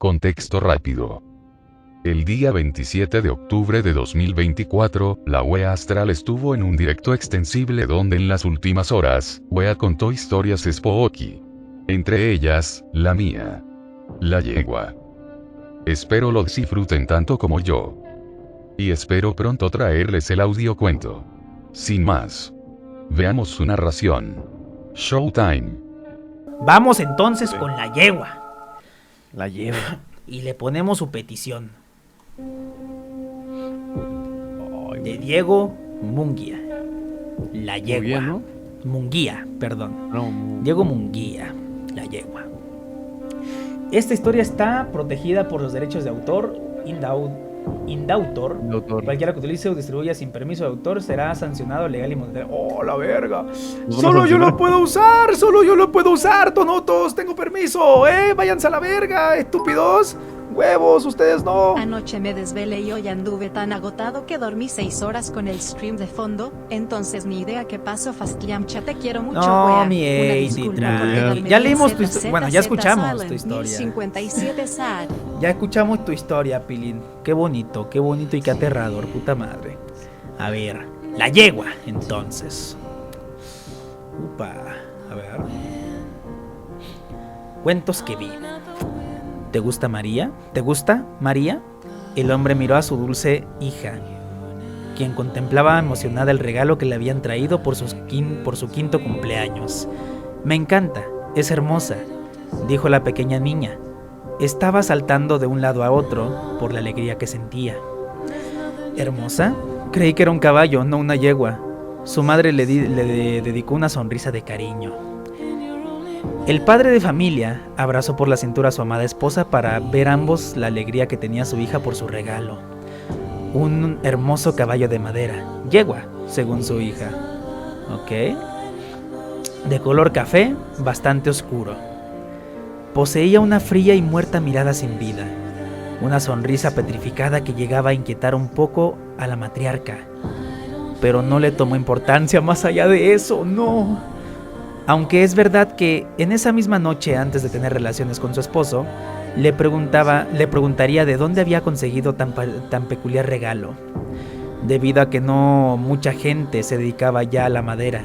Contexto rápido. El día 27 de octubre de 2024, la wea astral estuvo en un directo extensible donde en las últimas horas, wea contó historias spooky. Entre ellas, la mía. La yegua. Espero lo disfruten tanto como yo. Y espero pronto traerles el audio cuento. Sin más. Veamos su narración. Showtime. Vamos entonces con la yegua. La yegua. Y le ponemos su petición. De Diego Munguía. La yegua. Munguía, ¿no? Munguía, perdón. No, Diego Munguía. La yegua. Esta historia está protegida por los derechos de autor. Indautor. Cualquiera que utilice o distribuya sin permiso de autor será sancionado legal y monetario. ¡Oh, la verga! ¡Solo yo lo puedo usar! ¡Solo yo lo puedo usar, tonotos! ¡Tengo permiso! ¡Váyanse a la verga, estúpidos! ¡Huevos! ¡Ustedes no! Anoche me desvelé y hoy anduve tan agotado que dormí 6 horas con el stream de fondo. Entonces ni idea qué pasó, Fastiamcha, te quiero mucho, No, wea. mi Una Eddie, disculpa tranqui. por quedarme Ya en leímos tu ZZ, historia. Bueno, ya escuchamos Silent tu historia. 1057 sad. Ya escuchamos tu historia, Pilín. Qué bonito y qué aterrador, puta madre. A ver, la yegua, entonces. Upa, a ver. Cuentos que vi. ¿Te gusta María? ¿Te gusta María? El hombre miró a su dulce hija, quien contemplaba emocionada el regalo que le habían traído por su quinto cumpleaños. Me encanta, es hermosa, dijo la pequeña niña. Estaba saltando de un lado a otro por la alegría que sentía. ¿Hermosa? Creí que era un caballo, no una yegua. Su madre le dedicó una sonrisa de cariño. El padre de familia abrazó por la cintura a su amada esposa para ver ambos la alegría que tenía su hija por su regalo. Un hermoso caballo de madera, yegua, según su hija. Ok. De color café, bastante oscuro. Poseía una fría y muerta mirada sin vida, una sonrisa petrificada que llegaba a inquietar un poco a la matriarca. Pero no le tomó importancia más allá de eso, no. Aunque es verdad que en esa misma noche, antes de tener relaciones con su esposo, le preguntaría de dónde había conseguido tan peculiar regalo, debido a que no mucha gente se dedicaba ya a la madera,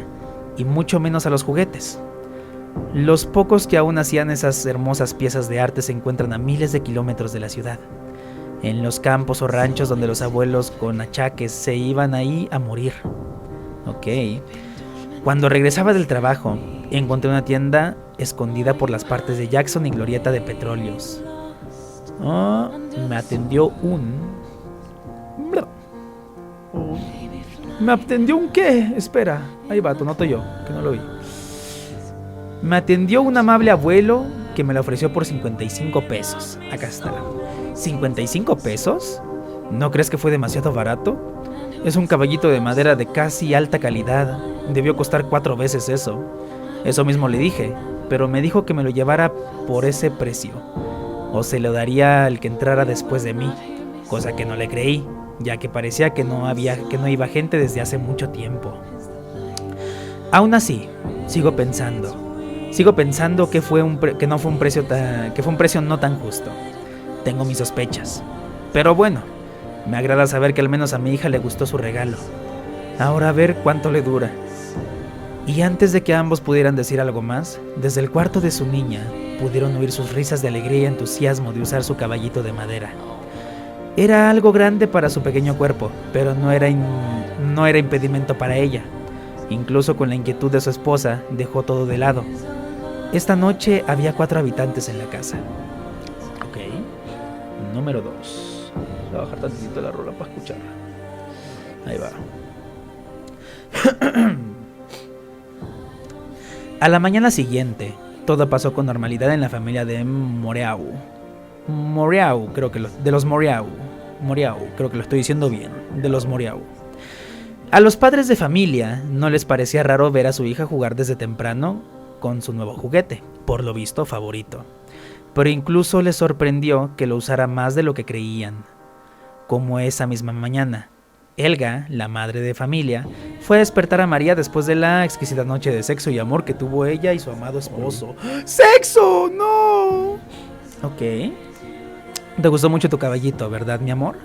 y mucho menos a los juguetes. Los pocos que aún hacían esas hermosas piezas de arte se encuentran a miles de kilómetros de la ciudad, en los campos o ranchos donde los abuelos con achaques se iban ahí a morir. Ok. Cuando regresaba del trabajo, encontré una tienda escondida por las partes de Jackson y Glorieta de Petróleos. Me atendió ¿Me atendió un qué? Espera, ahí va, noto yo, que no lo vi. Me atendió un amable abuelo que me la ofreció por 55 pesos. Acá está. ¿55 pesos? ¿No crees que fue demasiado barato? Es un caballito de madera de casi alta calidad. Debió costar 4 veces eso. Eso mismo le dije, pero me dijo que me lo llevara por ese precio, o se lo daría al que entrara después de mí, cosa que no le creí, ya que parecía que no iba gente desde hace mucho tiempo. Aún así, sigo pensando que fue un precio no tan justo. Tengo mis sospechas, pero bueno, me agrada saber que al menos a mi hija le gustó su regalo. Ahora a ver cuánto le dura. Y antes de que ambos pudieran decir algo más, desde el cuarto de su niña pudieron oír sus risas de alegría y entusiasmo de usar su caballito de madera. Era algo grande para su pequeño cuerpo, pero no era impedimento para ella. Incluso con la inquietud de su esposa, dejó todo de lado. Esta noche había 4 habitantes en la casa. Ok. Número 2. Voy a bajar tantito la rola para escucharla. Ahí va. A la mañana siguiente, todo pasó con normalidad en la familia de Moreau, creo que de los Moreau, creo que lo estoy diciendo bien, de los Moreau. A los padres de familia no les parecía raro ver a su hija jugar desde temprano con su nuevo juguete, por lo visto favorito. Pero incluso les sorprendió que lo usara más de lo que creían. Como esa misma mañana, Elga, la madre de familia, fue a despertar a María después de la exquisita noche de sexo y amor que tuvo ella y su amado esposo. ¡Sexo! ¡No! Ok. Te gustó mucho tu caballito, ¿verdad, mi amor?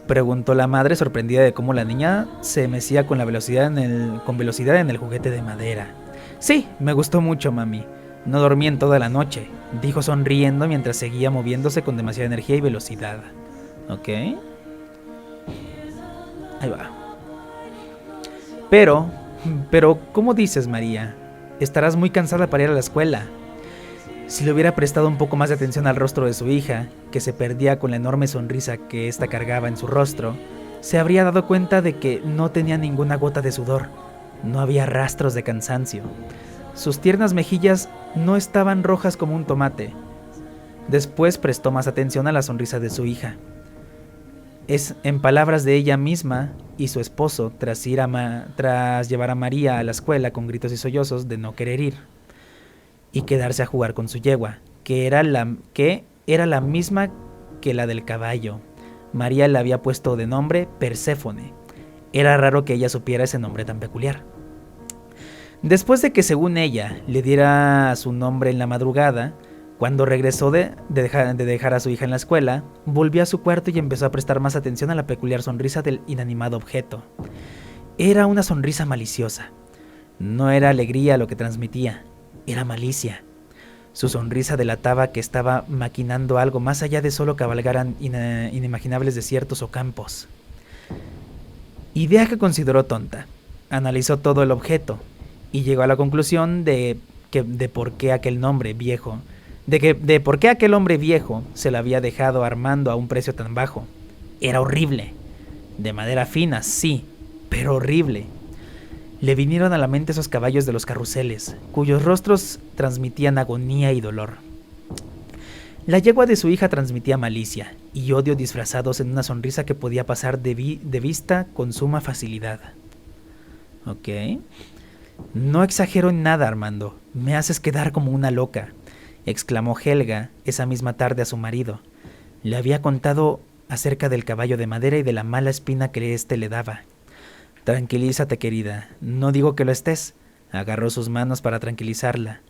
Preguntó la madre, sorprendida de cómo la niña se mecía con velocidad en el juguete de madera. Sí, me gustó mucho, mami. No dormí en toda la noche, dijo sonriendo mientras seguía moviéndose con demasiada energía y velocidad. Ok. Ahí va. Pero, ¿cómo dices, María? Estarás muy cansada para ir a la escuela. Si le hubiera prestado un poco más de atención al rostro de su hija, que se perdía con la enorme sonrisa que ésta cargaba en su rostro, se habría dado cuenta de que no tenía ninguna gota de sudor, no había rastros de cansancio. Sus tiernas mejillas no estaban rojas como un tomate. Después prestó más atención a la sonrisa de su hija. Es en palabras de ella misma y su esposo, tras llevar a María a la escuela con gritos y sollozos de no querer ir y quedarse a jugar con su yegua, que era la misma que la del caballo. María le había puesto de nombre Perséfone. Era raro que ella supiera ese nombre tan peculiar. Después de que, según ella, le diera su nombre en la madrugada, cuando regresó de dejar a su hija en la escuela, volvió a su cuarto y empezó a prestar más atención a la peculiar sonrisa del inanimado objeto. Era una sonrisa maliciosa. No era alegría lo que transmitía, era malicia. Su sonrisa delataba que estaba maquinando algo más allá de solo cabalgar inimaginables desiertos o campos. Idea que consideró tonta. Analizó todo el objeto y llegó a la conclusión de por qué aquel hombre viejo se lo había dejado Armando a un precio tan bajo. Era horrible. De madera fina, sí, pero horrible. Le vinieron a la mente esos caballos de los carruseles, cuyos rostros transmitían agonía y dolor. La yegua de su hija transmitía malicia y odio disfrazados en una sonrisa que podía pasar de vista con suma facilidad. Ok. No exagero en nada, Armando. Me haces quedar como una loca, exclamó Helga esa misma tarde a su marido. Le había contado acerca del caballo de madera y de la mala espina que éste le daba. Tranquilízate, querida, no digo que lo estés. Agarró sus manos para tranquilizarla,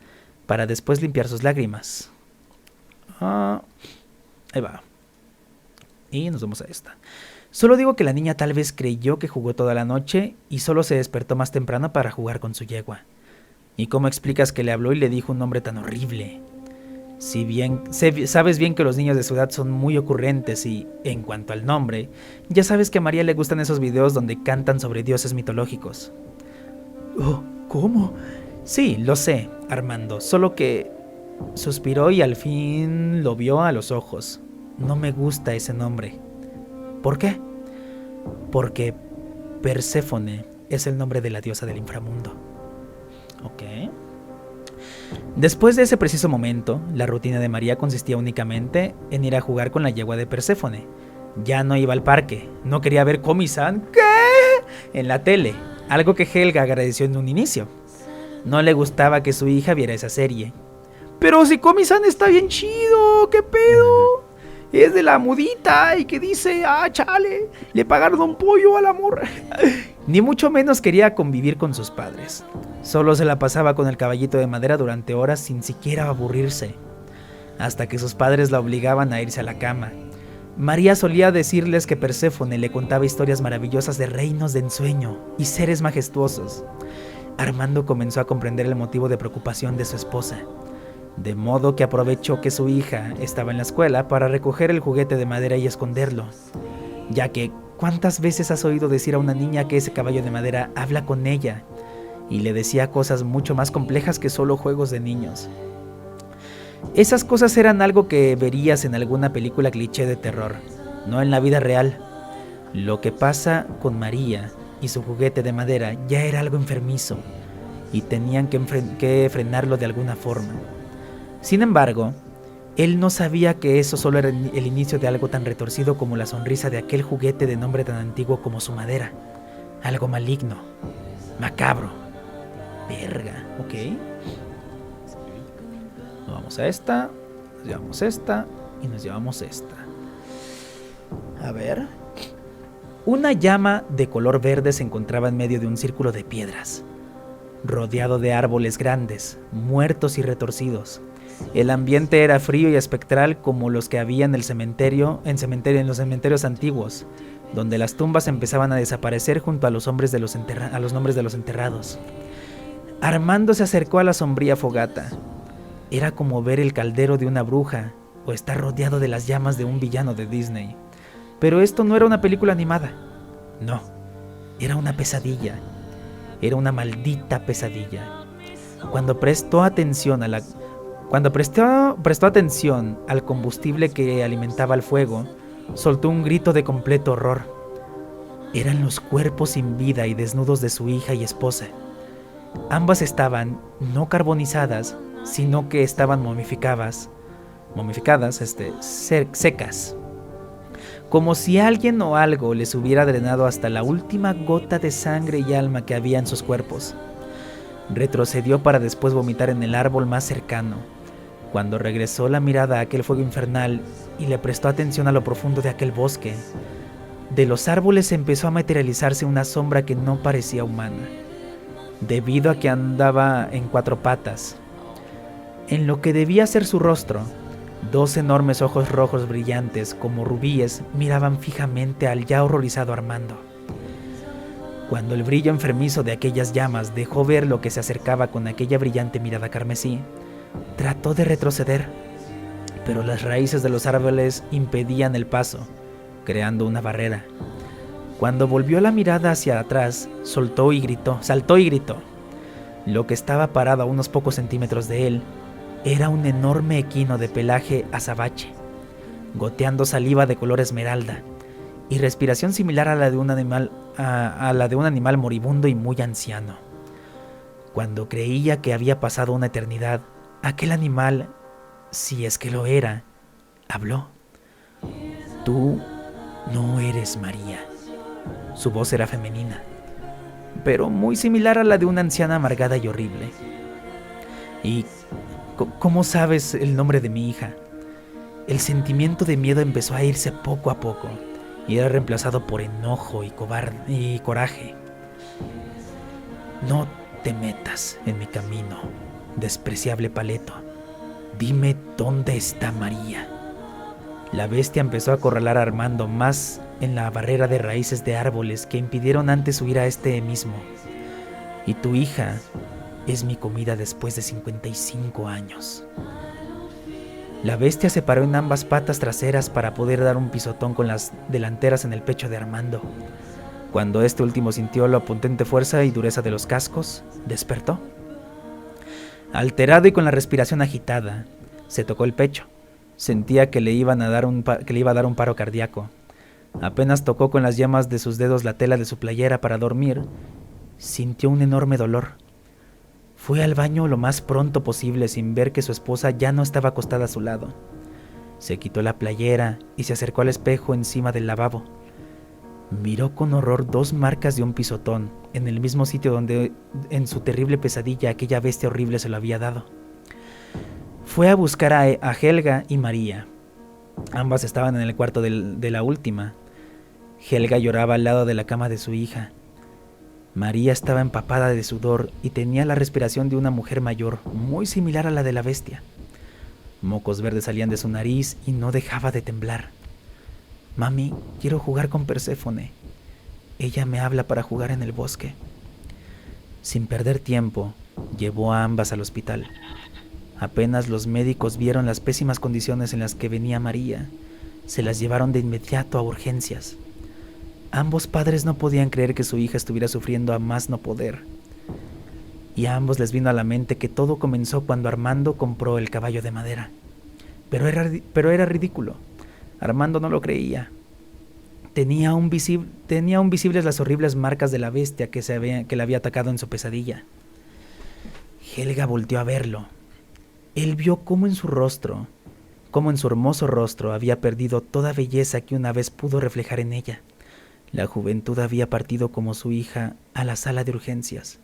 para después limpiar sus lágrimas. Ahí va. Y nos vamos a esta. Solo digo que la niña tal vez creyó que jugó toda la noche y solo se despertó más temprano para jugar con su yegua. ¿Y cómo explicas que le habló y le dijo un nombre tan horrible? Si bien sabes bien que los niños de su edad son muy ocurrentes y, en cuanto al nombre, ya sabes que a María le gustan esos videos donde cantan sobre dioses mitológicos. Oh, ¿cómo? Sí, lo sé, Armando, solo que suspiró y al fin lo vio a los ojos. No me gusta ese nombre. ¿Por qué? Porque Perséfone es el nombre de la diosa del inframundo. Ok. Después de ese preciso momento, la rutina de María consistía únicamente en ir a jugar con la yegua de Perséfone. Ya no iba al parque, no quería ver Komi-san en la tele, algo que Helga agradeció en un inicio. No le gustaba que su hija viera esa serie. Pero si Komi-san está bien chido, ¿qué pedo? Es de la mudita y que dice, chale, le pagaron un pollo al amor. Ni mucho menos quería convivir con sus padres. Solo se la pasaba con el caballito de madera durante horas sin siquiera aburrirse, hasta que sus padres la obligaban a irse a la cama. María solía decirles que Perséfone le contaba historias maravillosas de reinos de ensueño y seres majestuosos. Armando comenzó a comprender el motivo de preocupación de su esposa, de modo que aprovechó que su hija estaba en la escuela para recoger el juguete de madera y esconderlo, ya que ¿cuántas veces has oído decir a una niña que ese caballo de madera habla con ella y le decía cosas mucho más complejas que solo juegos de niños? Esas cosas eran algo que verías en alguna película cliché de terror, no en la vida real. Lo que pasa con María y su juguete de madera ya era algo enfermizo y tenían que frenarlo de alguna forma. Sin embargo, él no sabía que eso solo era el inicio de algo tan retorcido como la sonrisa de aquel juguete de nombre tan antiguo como su madera. Algo maligno, macabro. Verga, ok. Nos vamos a esta, nos llevamos esta y nos llevamos esta. A ver. Una llama de color verde se encontraba en medio de un círculo de piedras, rodeado de árboles grandes, muertos y retorcidos. El ambiente era frío y espectral como los que había en los cementerios antiguos, donde las tumbas empezaban a desaparecer junto a los nombres de los enterrados. Armando se acercó a la sombría fogata. Era como ver el caldero de una bruja o estar rodeado de las llamas de un villano de Disney. Pero esto no era una película animada. No, era una pesadilla. Era una maldita pesadilla. Cuando prestó atención al combustible que alimentaba el fuego, soltó un grito de completo horror. Eran los cuerpos sin vida y desnudos de su hija y esposa. Ambas estaban no carbonizadas, sino que estaban momificadas, secas. Como si alguien o algo les hubiera drenado hasta la última gota de sangre y alma que había en sus cuerpos. Retrocedió para después vomitar en el árbol más cercano. Cuando regresó la mirada a aquel fuego infernal y le prestó atención a lo profundo de aquel bosque, de los árboles empezó a materializarse una sombra que no parecía humana, debido a que andaba en 4 patas. En lo que debía ser su rostro, 2 enormes ojos rojos brillantes como rubíes miraban fijamente al ya horrorizado Armando. Cuando el brillo enfermizo de aquellas llamas dejó ver lo que se acercaba con aquella brillante mirada carmesí, trató de retroceder, pero las raíces de los árboles impedían el paso, creando una barrera. Cuando volvió la mirada hacia atrás, saltó y gritó. Lo que estaba parado a unos pocos centímetros de él era un enorme equino de pelaje azabache, goteando saliva de color esmeralda y respiración similar a la de un animal moribundo y muy anciano. Cuando creía que había pasado una eternidad, aquel animal, si es que lo era, habló. Tú no eres María. Su voz era femenina, pero muy similar a la de una anciana amargada y horrible. ¿Y cómo sabes el nombre de mi hija? El sentimiento de miedo empezó a irse poco a poco y era reemplazado por enojo y coraje. No te metas en mi camino, despreciable paleto. Dime dónde está María. La bestia empezó a acorralar a Armando más en la barrera de raíces de árboles que impidieron antes huir a este mismo. Y tu hija es mi comida después de 55 años. La bestia se paró en ambas patas traseras para poder dar un pisotón con las delanteras en el pecho de Armando. Cuando este último sintió la potente fuerza y dureza de los cascos, despertó. Alterado y con la respiración agitada, se tocó el pecho. Sentía que le iba a dar un paro cardíaco. Apenas tocó con las yemas de sus dedos la tela de su playera para dormir, sintió un enorme dolor. Fue al baño lo más pronto posible sin ver que su esposa ya no estaba acostada a su lado. Se quitó la playera y se acercó al espejo encima del lavabo. Miró con horror 2 marcas de un pisotón en el mismo sitio donde en su terrible pesadilla aquella bestia horrible se lo había dado. Fue a buscar a Helga y María. Ambas estaban en el cuarto de la última. Helga lloraba al lado de la cama de su hija. María estaba empapada de sudor y tenía la respiración de una mujer mayor, muy similar a la de la bestia. Mocos verdes salían de su nariz y no dejaba de temblar. Mami, quiero jugar con Perséfone. Ella me habla para jugar en el bosque. Sin perder tiempo, llevó a ambas al hospital. Apenas los médicos vieron las pésimas condiciones en las que venía María, se las llevaron de inmediato a urgencias. Ambos padres no podían creer que su hija estuviera sufriendo a más no poder. Y a ambos les vino a la mente que todo comenzó cuando Armando compró el caballo de madera. Pero era ridículo. Armando no lo creía. Tenía aún visibles las horribles marcas de la bestia que le había atacado en su pesadilla. Helga volteó a verlo. Él vio cómo en su hermoso rostro había perdido toda belleza que una vez pudo reflejar en ella. La juventud había partido como su hija a la sala de urgencias.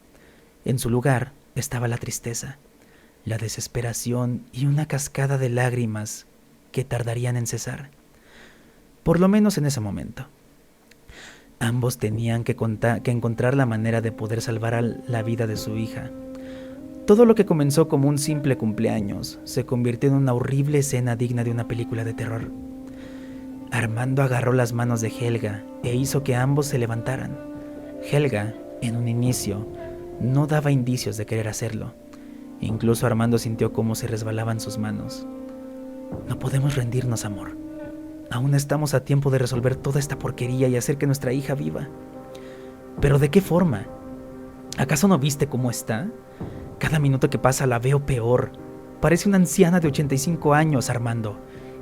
En su lugar estaba la tristeza, la desesperación y una cascada de lágrimas que tardarían en cesar. Por lo menos en ese momento. Ambos tenían que encontrar la manera de poder salvar la vida de su hija. Todo lo que comenzó como un simple cumpleaños se convirtió en una horrible escena digna de una película de terror. Armando agarró las manos de Helga e hizo que ambos se levantaran. Helga, en un inicio, no daba indicios de querer hacerlo. Incluso Armando sintió cómo se resbalaban sus manos. No podemos rendirnos, amor. Aún estamos a tiempo de resolver toda esta porquería y hacer que nuestra hija viva. ¿Pero de qué forma? ¿Acaso no viste cómo está? Cada minuto que pasa la veo peor. Parece una anciana de 85 años, Armando.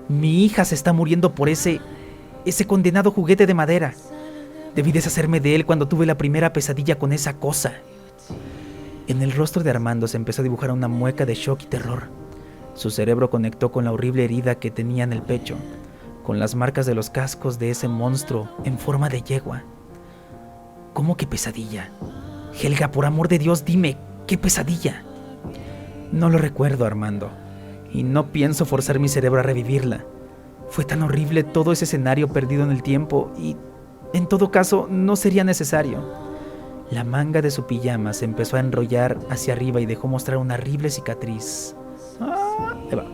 Mi hija se está muriendo por ese condenado juguete de madera. Debí deshacerme de él cuando tuve la primera pesadilla con esa cosa. En el rostro de Armando se empezó a dibujar una mueca de shock y terror. Su cerebro conectó con la horrible herida que tenía en el pecho, con las marcas de los cascos de ese monstruo en forma de yegua. ¿Cómo que pesadilla? Helga, por amor de Dios, dime, ¿qué pesadilla? No lo recuerdo, Armando, y no pienso forzar mi cerebro a revivirla. Fue tan horrible todo ese escenario perdido en el tiempo y, en todo caso, no sería necesario. La manga de su pijama se empezó a enrollar hacia arriba y dejó mostrar una horrible cicatriz. Ahí va.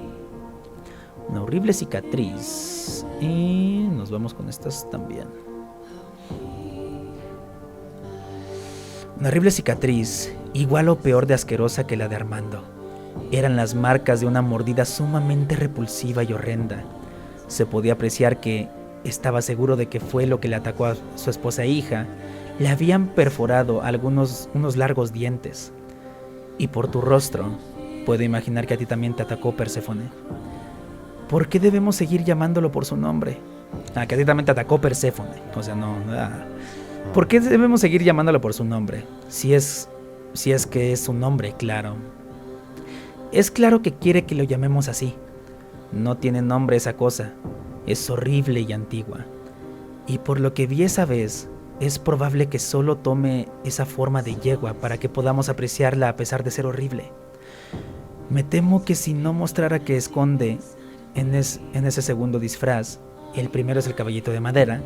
Una horrible cicatriz. Y nos vamos con estas también. Una horrible cicatriz, igual o peor de asquerosa que la de Armando. Eran las marcas de una mordida sumamente repulsiva y horrenda. Se podía apreciar que estaba seguro de que fue lo que le atacó a su esposa e hija. Le habían perforado unos largos dientes. Y por tu rostro, puedo imaginar que a ti también te atacó Perséfone. ¿Por qué debemos seguir llamándolo por su nombre? Que a ti también te atacó Perséfone. O sea, no... ¿Por qué debemos seguir llamándolo por su nombre? Si es que es su nombre, claro. Es claro que quiere que lo llamemos así. No tiene nombre esa cosa. Es horrible y antigua. Y por lo que vi esa vez, es probable que solo tome esa forma de yegua para que podamos apreciarla a pesar de ser horrible. Me temo que si no mostrara que esconde en ese segundo disfraz, el primero es el caballito de madera,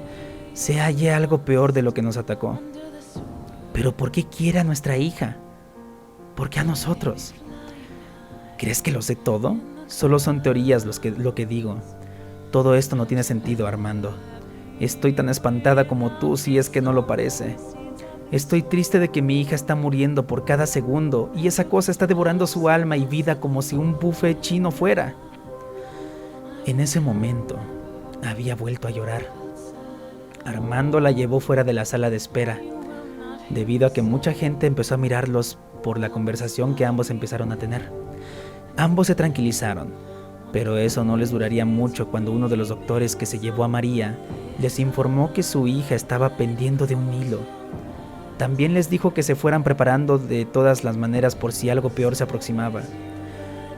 se halle algo peor de lo que nos atacó. ¿Pero por qué quiere a nuestra hija? ¿Por qué a nosotros? ¿Crees que lo sé todo? Solo son teorías lo que digo. Todo esto no tiene sentido, Armando. Estoy tan espantada como tú, si es que no lo parece. Estoy triste de que mi hija está muriendo por cada segundo y esa cosa está devorando su alma y vida como si un buffet chino fuera. En ese momento, había vuelto a llorar. Armando la llevó fuera de la sala de espera, debido a que mucha gente empezó a mirarlos por la conversación que ambos empezaron a tener. Ambos se tranquilizaron, pero eso no les duraría mucho cuando uno de los doctores que se llevó a María les informó que su hija estaba pendiendo de un hilo. También les dijo que se fueran preparando de todas las maneras por si algo peor se aproximaba.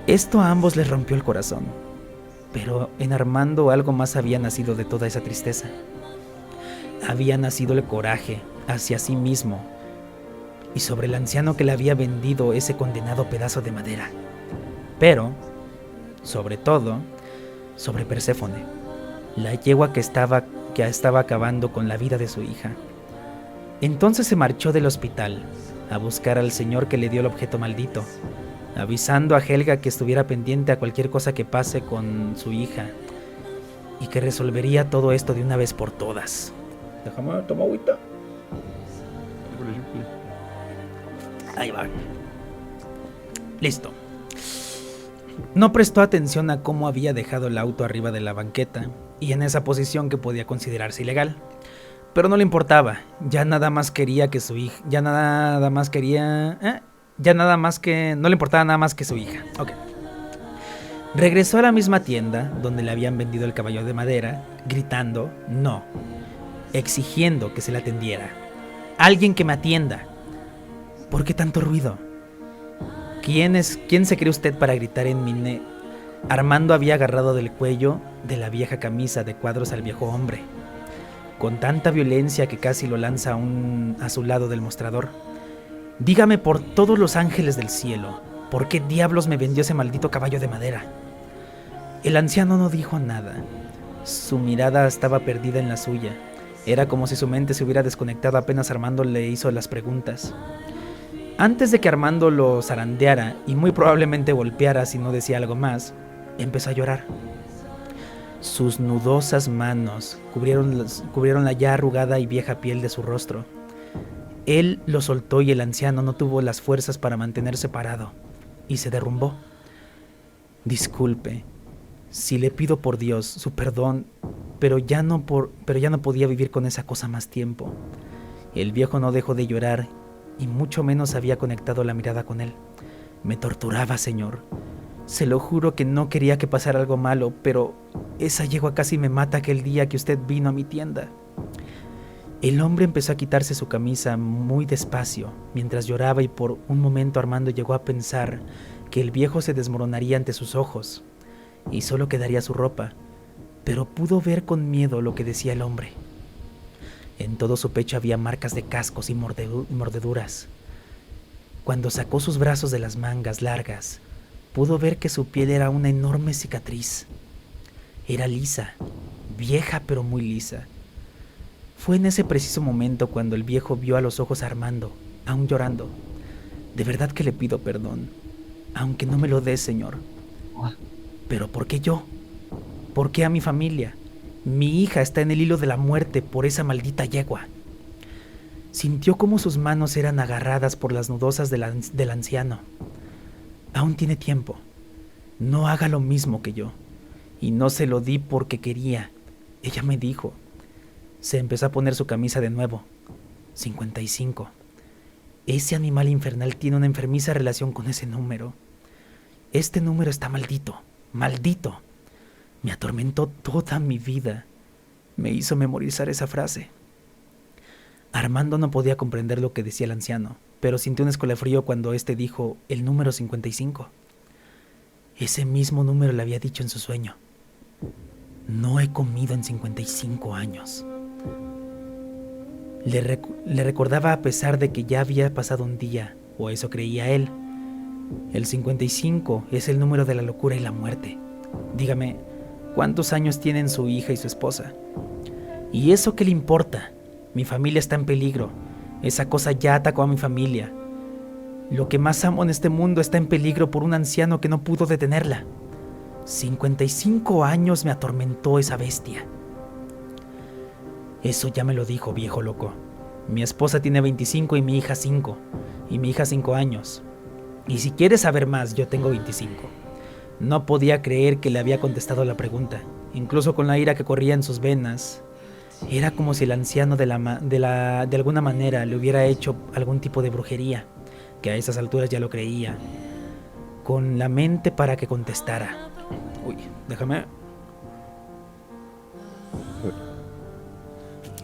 Esto a ambos les rompió el corazón, pero en Armando algo más había nacido de toda esa tristeza. Había nacido el coraje hacia sí mismo y sobre el anciano que le había vendido ese condenado pedazo de madera. Pero, sobre todo, sobre Perséfone, la yegua que estaba acabando con la vida de su hija. Entonces se marchó del hospital a buscar al señor que le dio el objeto maldito, avisando a Helga que estuviera pendiente a cualquier cosa que pase con su hija y que resolvería todo esto de una vez por todas. Déjame tomar agüita. Ahí va. Listo. No prestó atención a cómo había dejado el auto arriba de la banqueta y en esa posición que podía considerarse ilegal. Pero no le importaba. No le importaba nada más que su hija. Ok. Regresó a la misma tienda donde le habían vendido el caballo de madera, gritando no, exigiendo que se le atendiera. Alguien que me atienda. ¿Por qué tanto ruido? ¿Quién se cree usted para gritar en mi Armando había agarrado del cuello de la vieja camisa de cuadros al viejo hombre, con tanta violencia que casi lo lanza a su lado del mostrador. Dígame por todos los ángeles del cielo, ¿por qué diablos me vendió ese maldito caballo de madera? El anciano no dijo nada. Su mirada estaba perdida en la suya. Era como si su mente se hubiera desconectado apenas Armando le hizo las preguntas. Antes de que Armando lo zarandeara y muy probablemente golpeara si no decía algo más, empezó a llorar. Sus nudosas manos cubrieron la ya arrugada y vieja piel de su rostro. Él lo soltó y el anciano no tuvo las fuerzas para mantenerse parado y se derrumbó. Disculpe, si le pido por Dios su perdón, pero ya no podía vivir con esa cosa más tiempo. El viejo no dejó de llorar y mucho menos había conectado la mirada con él. Me torturaba, señor. Se lo juro que no quería que pasara algo malo, pero esa yegua casi me mata aquel día que usted vino a mi tienda. El hombre empezó a quitarse su camisa muy despacio mientras lloraba y por un momento Armando llegó a pensar que el viejo se desmoronaría ante sus ojos y solo quedaría su ropa, pero pudo ver con miedo lo que decía el hombre. En todo su pecho había marcas de cascos y mordeduras. Cuando sacó sus brazos de las mangas largas, pudo ver que su piel era una enorme cicatriz. Era lisa, vieja pero muy lisa. Fue en ese preciso momento cuando el viejo vio a los ojos a Armando, aún llorando. De verdad que le pido perdón, aunque no me lo dé, señor. ¿Pero por qué yo? ¿Por qué a mi familia? Mi hija está en el hilo de la muerte por esa maldita yegua. Sintió cómo sus manos eran agarradas por las nudosas del anciano. Aún tiene tiempo. No haga lo mismo que yo. Y no se lo di porque quería. Ella me dijo. Se empezó a poner su camisa de nuevo. 55. Ese animal infernal tiene una enfermiza relación con ese número. Este número está maldito. Maldito. Me atormentó toda mi vida. Me hizo memorizar esa frase. Armando no podía comprender lo que decía el anciano, pero sintió un escalofrío cuando éste dijo el número 55. Ese mismo número le había dicho en su sueño. No he comido en 55 años. Le recordaba a pesar de que ya había pasado un día, o eso creía él. El 55 es el número de la locura y la muerte. Dígame, ¿cuántos años tienen su hija y su esposa? ¿Y eso qué le importa? Mi familia está en peligro. Esa cosa ya atacó a mi familia. Lo que más amo en este mundo está en peligro por un anciano que no pudo detenerla. 55 años me atormentó esa bestia. Eso ya me lo dijo, viejo loco. Mi esposa tiene 25 y mi hija 5. Y mi hija 5 años. Y si quieres saber más, yo tengo 25. No podía creer que le había contestado la pregunta, incluso con la ira que corría en sus venas. Era como si el anciano de alguna manera le hubiera hecho algún tipo de brujería, que a esas alturas ya lo creía, con la mente para que contestara. Uy, déjame.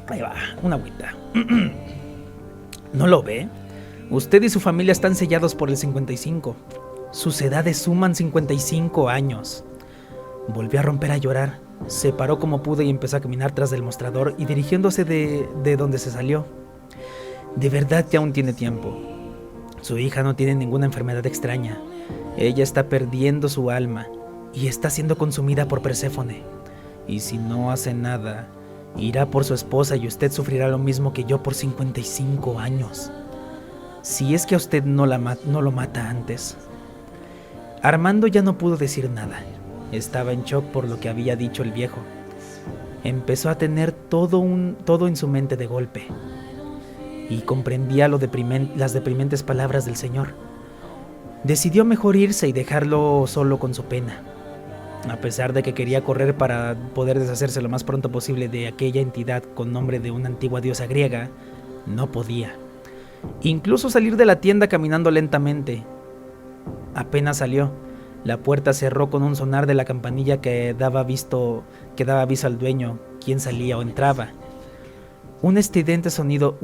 Ahí va, una agüita. ¿No lo ve? Usted y su familia están sellados por el 55. Sus edades suman 55 años. Volvió a romper a llorar. Se paró como pudo y empezó a caminar tras del mostrador y dirigiéndose de donde se salió. De verdad que aún tiene tiempo. Su hija no tiene ninguna enfermedad extraña. Ella está perdiendo su alma y está siendo consumida por Perséfone. Y si no hace nada, irá por su esposa y usted sufrirá lo mismo que yo por 55 años. Si es que a usted no lo mata antes. Armando ya no pudo decir nada. Estaba en shock por lo que había dicho el viejo. Empezó a tener todo en su mente de golpe. Y comprendía las deprimentes palabras del Señor. Decidió mejor irse y dejarlo solo con su pena. A pesar de que quería correr para poder deshacerse lo más pronto posible de aquella entidad con nombre de una antigua diosa griega, no podía. Incluso salir de la tienda caminando lentamente. Apenas salió, la puerta cerró con un sonar de la campanilla que daba aviso al dueño, quien salía o entraba. Un estridente sonido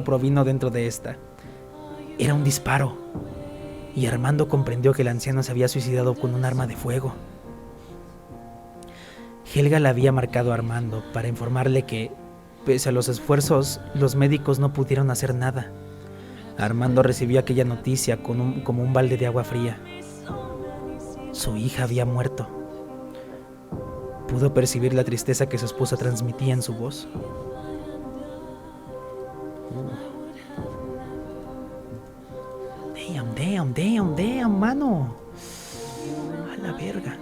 provino dentro de esta. Era un disparo, y Armando comprendió que el anciano se había suicidado con un arma de fuego. Helga le había marcado a Armando para informarle que, pese a los esfuerzos, los médicos no pudieron hacer nada. Armando recibió aquella noticia como un balde de agua fría. Su hija había muerto. Pudo percibir la tristeza que su esposa transmitía en su voz. Damn, mano. A la verga.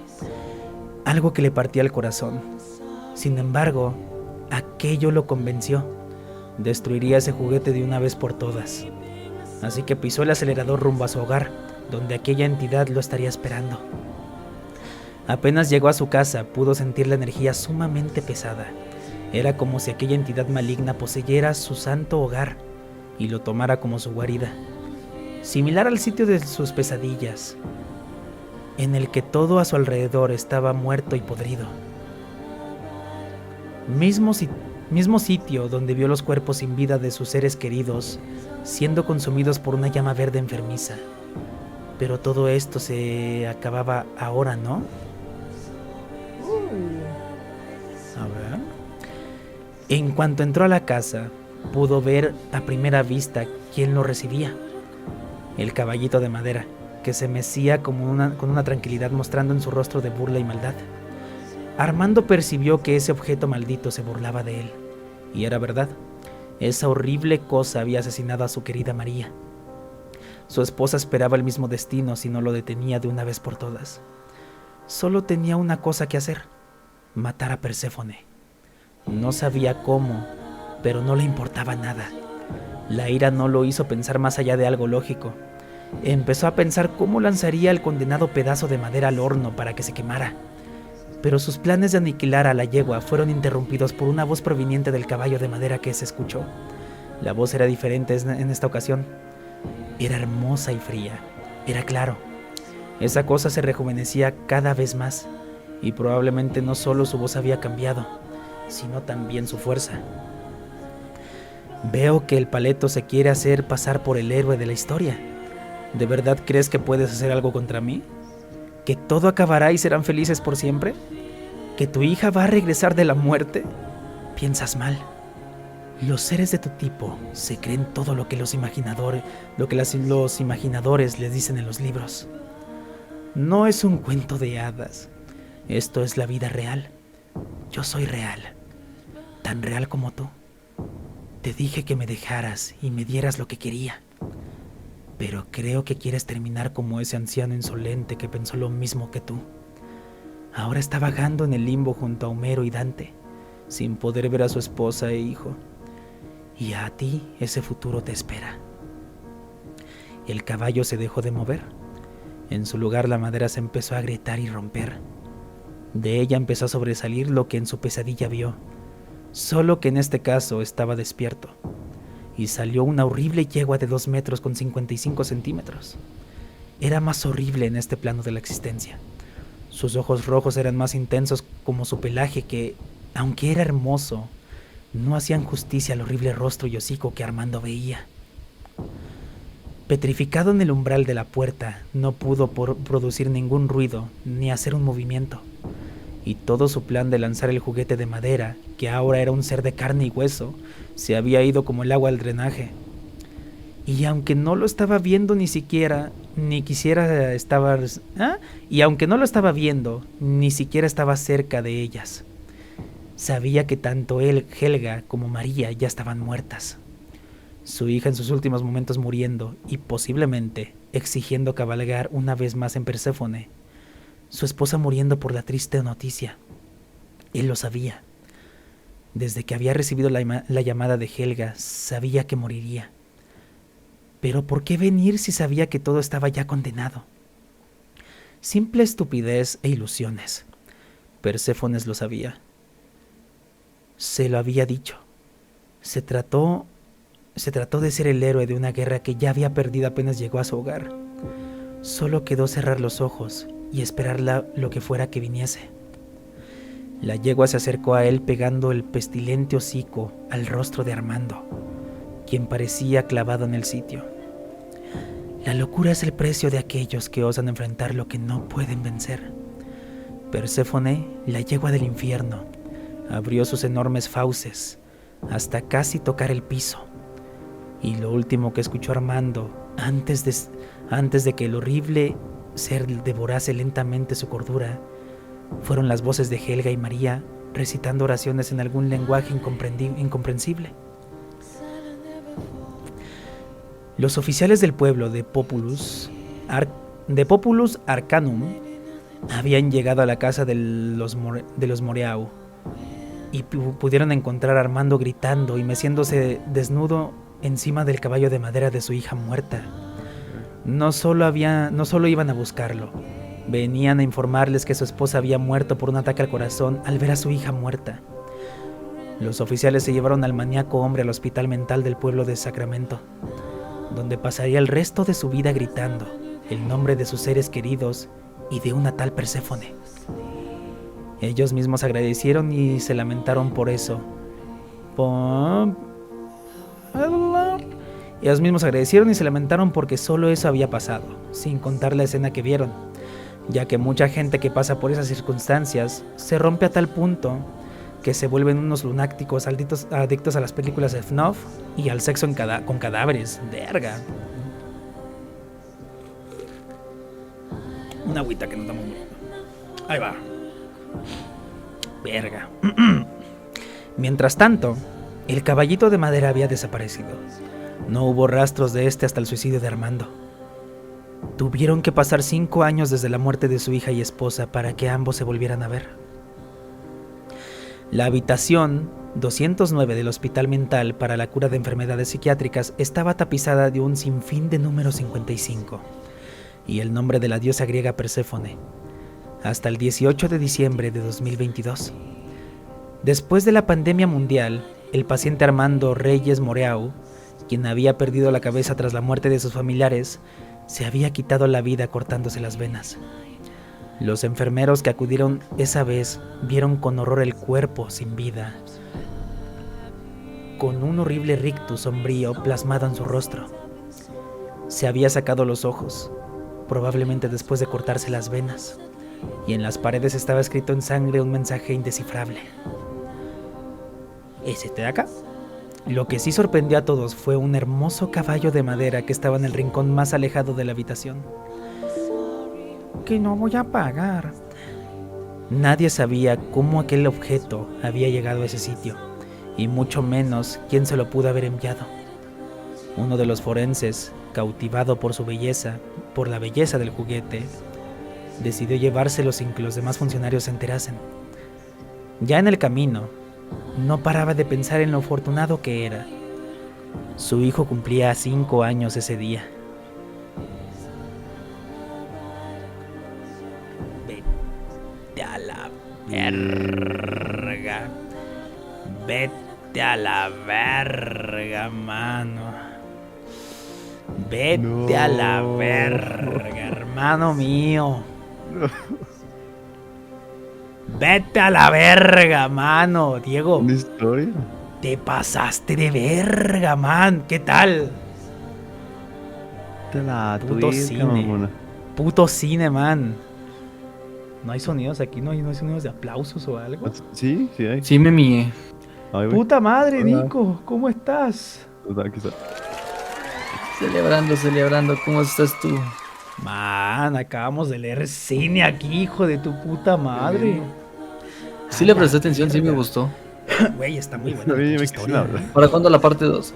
Algo que le partía el corazón. Sin embargo, aquello lo convenció. Destruiría ese juguete de una vez por todas. Así que pisó el acelerador rumbo a su hogar, donde aquella entidad lo estaría esperando. Apenas llegó a su casa, pudo sentir la energía sumamente pesada. Era como si aquella entidad maligna poseyera su santo hogar y lo tomara como su guarida. Similar al sitio de sus pesadillas, en el que todo a su alrededor estaba muerto y podrido. Mismo sitio donde vio los cuerpos sin vida de sus seres queridos siendo consumidos por una llama verde enfermiza. Pero todo esto se acababa ahora, ¿no? A ver. En cuanto entró a la casa, pudo ver a primera vista quién lo recibía. El caballito de madera, que se mecía con una tranquilidad mostrando en su rostro de burla y maldad. Armando percibió que ese objeto maldito se burlaba de él. Y era verdad. Esa horrible cosa había asesinado a su querida María. Su esposa esperaba el mismo destino si no lo detenía de una vez por todas. Solo tenía una cosa que hacer: matar a Perséfone. No sabía cómo, pero no le importaba nada. La ira no lo hizo pensar más allá de algo lógico. Empezó a pensar cómo lanzaría el condenado pedazo de madera al horno para que se quemara. Pero sus planes de aniquilar a la yegua fueron interrumpidos por una voz proveniente del caballo de madera que se escuchó. La voz era diferente en esta ocasión. Era hermosa y fría. Era claro. Esa cosa se rejuvenecía cada vez más, y probablemente no solo su voz había cambiado, sino también su fuerza. Veo que el paleto se quiere hacer pasar por el héroe de la historia. ¿De verdad crees que puedes hacer algo contra mí? ¿Que todo acabará y serán felices por siempre? ¿Que tu hija va a regresar de la muerte? Piensas mal. Los seres de tu tipo se creen todo lo que los imaginadores les dicen en los libros. No es un cuento de hadas. Esto es la vida real. Yo soy real. Tan real como tú. Te dije que me dejaras y me dieras lo que quería. Pero creo que quieres terminar como ese anciano insolente que pensó lo mismo que tú. Ahora está vagando en el limbo junto a Homero y Dante, sin poder ver a su esposa e hijo. Y a ti ese futuro te espera. El caballo se dejó de mover. En su lugar la madera se empezó a agrietar y romper. De ella empezó a sobresalir lo que en su pesadilla vio, solo que en este caso estaba despierto. Y salió una horrible yegua de 2 metros con 55 centímetros. Era más horrible en este plano de la existencia. Sus ojos rojos eran más intensos como su pelaje que, aunque era hermoso, no hacían justicia al horrible rostro y hocico que Armando veía. Petrificado en el umbral de la puerta, no pudo producir ningún ruido ni hacer un movimiento. Y todo su plan de lanzar el juguete de madera, que ahora era un ser de carne y hueso, se había ido como el agua al drenaje. Y aunque no lo estaba viendo ni siquiera estaba cerca de ellas. Sabía que tanto él, Helga, como María ya estaban muertas. Su hija en sus últimos momentos muriendo y posiblemente exigiendo cabalgar una vez más en Perséfone. Su esposa muriendo por la triste noticia. Él lo sabía. Desde que había recibido la llamada de Helga, sabía que moriría. Pero ¿por qué venir si sabía que todo estaba ya condenado? Simple estupidez e ilusiones. Perséfone lo sabía. Se lo había dicho. Se trató de ser el héroe de una guerra que ya había perdido apenas llegó a su hogar. Solo quedó cerrar los ojos y esperar lo que fuera que viniese. La yegua se acercó a él pegando el pestilente hocico al rostro de Armando, quien parecía clavado en el sitio. La locura es el precio de aquellos que osan enfrentar lo que no pueden vencer. Perséfone, la yegua del infierno, abrió sus enormes fauces hasta casi tocar el piso. Y lo último que escuchó Armando, antes de que el horrible ser devorase lentamente su cordura, fueron las voces de Helga y María recitando oraciones en algún lenguaje incomprensible. Los oficiales del pueblo de Populus Arcanum habían llegado a la casa de los Moreau y pudieron encontrar a Armando gritando y meciéndose desnudo encima del caballo de madera de su hija muerta. No solo iban a buscarlo, venían a informarles que su esposa había muerto por un ataque al corazón al ver a su hija muerta. Los oficiales se llevaron al maníaco hombre al hospital mental del pueblo de Sacramento, donde pasaría el resto de su vida gritando el nombre de sus seres queridos y de una tal Perséfone. Ellos mismos agradecieron y se lamentaron por eso. Ellos mismos agradecieron y se lamentaron porque solo eso había pasado, sin contar la escena que vieron, ya que mucha gente que pasa por esas circunstancias se rompe a tal punto que se vuelven unos lunáticos adictos a las películas de FNAF y al sexo con cadáveres. Verga. Una agüita que nos estamos muriendo. Ahí va. Verga. Mientras tanto, el caballito de madera había desaparecido. No hubo rastros de este hasta el suicidio de Armando. Tuvieron que pasar 5 años desde la muerte de su hija y esposa para que ambos se volvieran a ver. La habitación 209 del Hospital Mental para la Cura de Enfermedades Psiquiátricas estaba tapizada de un sinfín de números 55 y el nombre de la diosa griega Perséfone, hasta el 18 de diciembre de 2022. Después de la pandemia mundial, el paciente Armando Reyes Moreau, quien había perdido la cabeza tras la muerte de sus familiares, se había quitado la vida cortándose las venas. Los enfermeros que acudieron esa vez vieron con horror el cuerpo sin vida, con un horrible rictus sombrío plasmado en su rostro. Se había sacado los ojos, probablemente después de cortarse las venas, y en las paredes estaba escrito en sangre un mensaje indescifrable. ¿Es este de acá? Lo que sí sorprendió a todos fue un hermoso caballo de madera que estaba en el rincón más alejado de la habitación. Que no voy a pagar. Nadie sabía cómo aquel objeto había llegado a ese sitio, y mucho menos quién se lo pudo haber enviado. Uno de los forenses, cautivado por la belleza del juguete, decidió llevárselo sin que los demás funcionarios se enterasen. Ya en el camino, no paraba de pensar en lo afortunado que era. Su hijo cumplía 5 años ese día. Vete a la verga. Vete a la verga, mano. Vete a la verga, hermano mío. Vete a la verga, mano. Diego, ¿Una historia? te pasaste de verga, man. ¿Qué tal? Te la Puto tuica, cine. mamona. Puto cine, man. No hay sonidos aquí, no hay sonidos de aplausos o algo. Sí, sí hay. Sí me mié. Ay, güey. Puta madre, Hola. Nico, ¿cómo estás? Aquí está. Celebrando. ¿Cómo estás tú? Man, acabamos de leer cine aquí, hijo de tu puta madre. Sí le presté atención, sí me gustó. Güey, está muy buena A la mí pinche me historia. quisieron hablar. ¿Para cuándo la parte 2?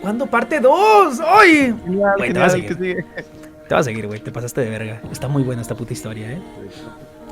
¿Cuándo parte 2? ¡Ay! Güey, te vas a Genial, que seguir. sigue. Te vas a seguir, güey. Te pasaste de verga. Está muy buena esta puta historia,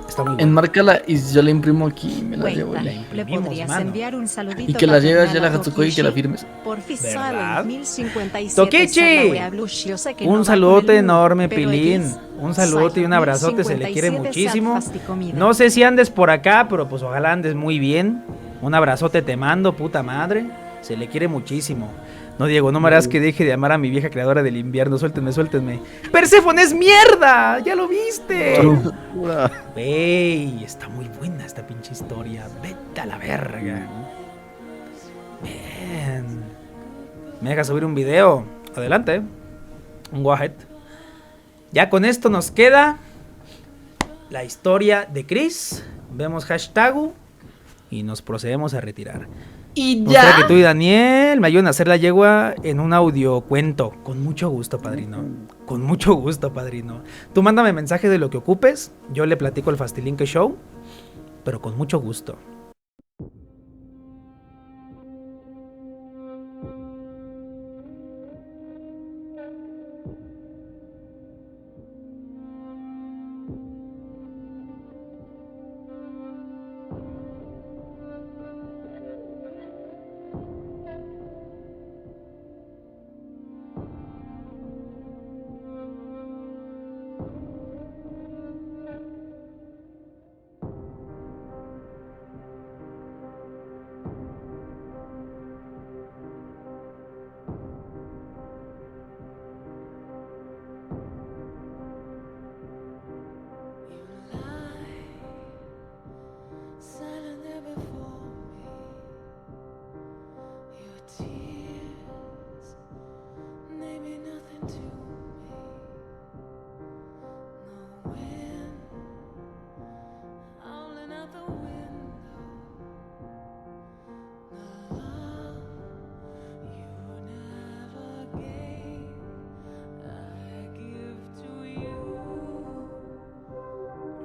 Está muy buena. Enmárcala y yo la imprimo aquí y me la llevo. Cuenta, Y, le imprimimos, podrías mano. enviar un saludito y que la lleves ya paternal la a Hatsuko y que la Tokichi. firmes. Porfi ¿Verdad? sale 1057 ¡Tokichi! Sarla Blush. Yo sé que no va Un con saludote el enorme, pero Pilín. X, Un saludote y un abrazote, se le quiere 1057 muchísimo. Sarfasticomida. No sé si andes por acá, pero pues ojalá andes muy bien. Un abrazote te mando, puta madre. Se le quiere muchísimo. No, Diego, no me harás que deje de amar a mi vieja creadora del invierno. Suéltenme. ¡Perséfone es mierda! ¡Ya lo viste! Pura. Ey, está muy buena esta pinche historia. Vete a la verga. Bien. ¿Me dejas subir un video? Adelante. Un go ahead. Ya con esto nos queda la historia de Chris. Vemos hashtag y nos procedemos a retirar. Y Me gustaría que tú y Daniel me ayuden a hacer la yegua en un audio cuento. Con mucho gusto, padrino. Con mucho gusto, padrino. Tú mándame mensaje de lo que ocupes. Yo le platico el Fastilinque Show. Pero con mucho gusto.